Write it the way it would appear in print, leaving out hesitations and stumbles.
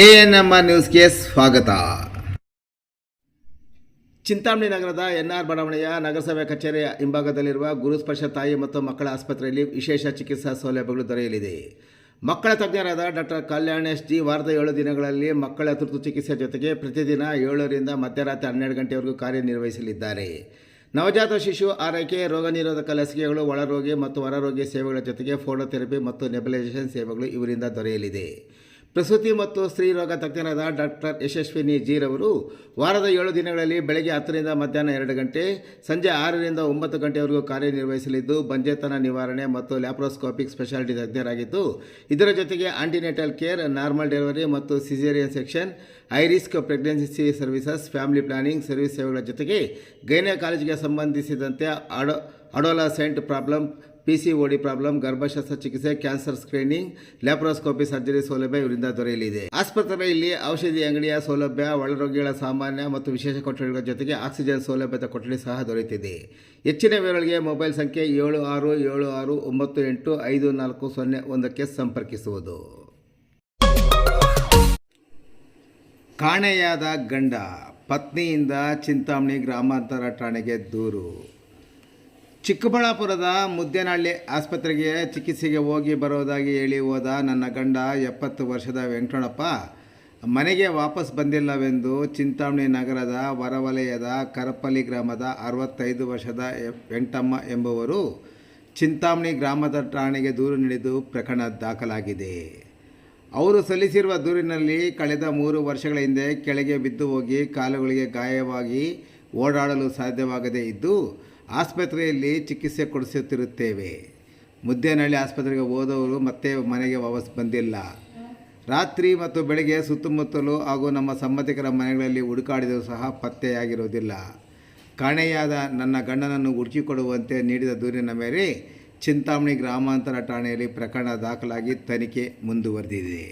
ANMR ನ್ಯೂಸ್ಗೆ ಸ್ವಾಗತ. ಚಿಂತಾಮಣಿ ನಗರದ ಎನ್ಆರ್ ಬಡಾವಣೆಯ ನಗರಸಭೆ ಕಚೇರಿಯ ಹಿಂಭಾಗದಲ್ಲಿರುವ ಗುರುಸ್ಪರ್ಶ ತಾಯಿ ಮತ್ತು ಮಕ್ಕಳ ಆಸ್ಪತ್ರೆಯಲ್ಲಿ ವಿಶೇಷ ಚಿಕಿತ್ಸಾ ಸೌಲಭ್ಯಗಳು ದೊರೆಯಲಿದೆ. ಮಕ್ಕಳ ತಜ್ಞರಾದ ಡಾಕ್ಟರ್ ಕಲ್ಯಾಣ್ ಎಸ್ ಜಿ ವಾರದ 7 ದಿನಗಳಲ್ಲಿ ಮಕ್ಕಳ ತುರ್ತು ಚಿಕಿತ್ಸೆ ಜೊತೆಗೆ ಪ್ರತಿದಿನ 7 ರಿಂದ ಮಧ್ಯರಾತ್ರಿ 12 ಗಂಟೆವರೆಗೂ ಕಾರ್ಯನಿರ್ವಹಿಸಲಿದ್ದಾರೆ. ನವಜಾತ ಶಿಶು ಆರೈಕೆ, ರೋಗ ನಿರೋಧಕ ಲಸಿಕೆಗಳು, ಒಳರೋಗಿ ಮತ್ತು ಹೊರರೋಗಿ ಸೇವೆಗಳ ಜೊತೆಗೆ ಫೋಟೋಥೆರಪಿ ಮತ್ತು ನೆಬುಲೈಸೇಷನ್ ಸೇವೆಗಳು ಇವರಿಂದ ದೊರೆಯಲಿದೆ. ಪ್ರಸೂತಿ ಮತ್ತು ಸ್ತ್ರೀ ರೋಗ ತಜ್ಞರಾದ ಡಾಕ್ಟರ್ ಯಶಸ್ವಿನಿ ಜಿ ರವರು ವಾರದ 7 ದಿನಗಳಲ್ಲಿ ಬೆಳಗ್ಗೆ 10 ರಿಂದ ಮಧ್ಯಾಹ್ನ 2 ಗಂಟೆ, ಸಂಜೆ 6 ರಿಂದ 9 ಗಂಟೆವರೆಗೂ ಕಾರ್ಯನಿರ್ವಹಿಸಲಿದ್ದು, ಬಂಜೆತನ ನಿವಾರಣೆ ಮತ್ತು ಲ್ಯಾಪ್ರೋಸ್ಕೋಪಿಕ್ ಸ್ಪೆಷಾಲಿಟಿ ತಜ್ಞರಾಗಿದ್ದು, ಇದರ ಜೊತೆಗೆ ಆಂಟಿನೆಟಲ್ ಕೇರ್, ನಾರ್ಮಲ್ ಡೆಲಿವರಿ ಮತ್ತು caesarean section, high risk pregnancy services, family planning service ಸೇವೆಗಳ ಜೊತೆಗೆ ಗೈನಕಾಲಜಿಗೆ ಸಂಬಂಧಿಸಿದಂತೆ ಅಡೋಲಸೆಂಟ್ ಪ್ರಾಬ್ಲಮ್, PCOD ಪ್ರಾಬ್ಲಮ್, ಗರ್ಭಶಸ್ತ್ರ ಚಿಕಿತ್ಸೆ, ಕ್ಯಾನ್ಸರ್ ಸ್ಕ್ರೀನಿಂಗ್, ಲ್ಯಾಪ್ರೋಸ್ಕೋಪಿ ಸರ್ಜರಿ ಸೌಲಭ್ಯ ಇವರಿಂದ ದೊರೆಯಲಿದೆ. ಆಸ್ಪತ್ರೆಯಲ್ಲಿ ಔಷಧಿ ಅಂಗಡಿಯ ಸೌಲಭ್ಯ, ಒಳರೋಗಿಗಳ ಸಾಮಾನ್ಯ ಮತ್ತು ವಿಶೇಷ ಕೊಠಡಿಗಳ ಜೊತೆಗೆ ಆಕ್ಸಿಜನ್ ಸೌಲಭ್ಯದ ಕೊಠಡಿ ಸಹ ದೊರೆಯುತ್ತಿದೆ. ಹೆಚ್ಚಿನ ವಿವರಗಳಿಗೆ ಮೊಬೈಲ್ ಸಂಖ್ಯೆ 7676985401ಕ್ಕೆ ಸಂಪರ್ಕಿಸುವುದು. ಕಾಣೆಯಾದ ಗಂಡ, ಪತ್ನಿಯಿಂದ ಚಿಂತಾಮಣಿ ಗ್ರಾಮಾಂತರ ಠಾಣೆಗೆ ದೂರು. ಚಿಕ್ಕಬಳ್ಳಾಪುರದ ಮುದ್ದೇನಹಳ್ಳಿ ಆಸ್ಪತ್ರೆಗೆ ಚಿಕಿತ್ಸೆಗೆ ಹೋಗಿ ಬರೋದಾಗಿ ಹೇಳಿ ಹೋದ ನನ್ನ ಗಂಡ 70 ವರ್ಷದ ವೆಂಕಟಪ್ಪ ಮನೆಗೆ ವಾಪಸ್ ಬಂದಿಲ್ಲವೆಂದು ಚಿಂತಾಮಣಿ ನಗರದ ಹೊರವಲಯದ ಕರಪಲ್ಲಿ ಗ್ರಾಮದ 65 ವರ್ಷದ ವೆಂಕಟಮ್ಮ ಎಂಬುವರು ಚಿಂತಾಮಣಿ ಗ್ರಾಮದ ಠಾಣೆಗೆ ದೂರು ನೀಡಿದ್ದು ಪ್ರಕರಣ ದಾಖಲಾಗಿದೆ. ಅವರು ಸಲ್ಲಿಸಿರುವ ದೂರಿನಲ್ಲಿ ಕಳೆದ 3 ವರ್ಷಗಳ ಹಿಂದೆ ಕೆಳಗೆ ಬಿದ್ದು ಹೋಗಿ ಕಾಲುಗಳಿಗೆ ಗಾಯವಾಗಿ ಓಡಾಡಲು ಸಾಧ್ಯವಾಗದೇ ಇದ್ದು ಆಸ್ಪತ್ರೆಯಲ್ಲಿ ಚಿಕಿತ್ಸೆ ಕೊಡಿಸುತ್ತಿರುತ್ತೇವೆ. ಮುದ್ದೇನಹಳ್ಳಿ ಆಸ್ಪತ್ರೆಗೆ ಹೋದವರು ಮತ್ತೆ ಮನೆಗೆ ವಾಪಸ್ ಬಂದಿಲ್ಲ. ರಾತ್ರಿ ಮತ್ತು ಬೆಳಗ್ಗೆ ಸುತ್ತಮುತ್ತಲು ಹಾಗೂ ನಮ್ಮ ಸಂಬಂಧಿಕರ ಮನೆಗಳಲ್ಲಿ ಹುಡುಕಾಡಿದರೂ ಸಹ ಪತ್ತೆಯಾಗಿರುವುದಿಲ್ಲ. ಕಾಣೆಯಾದ ನನ್ನ ಗಂಡನನ್ನು ಹುಡುಕಿಕೊಡುವಂತೆ ನೀಡಿದ ದೂರಿನ ಮೇಲೆ ಚಿಂತಾಮಣಿ ಗ್ರಾಮಾಂತರ ಠಾಣೆಯಲ್ಲಿ ಪ್ರಕರಣ ದಾಖಲಾಗಿ ತನಿಖೆ ಮುಂದುವರೆದಿದೆ.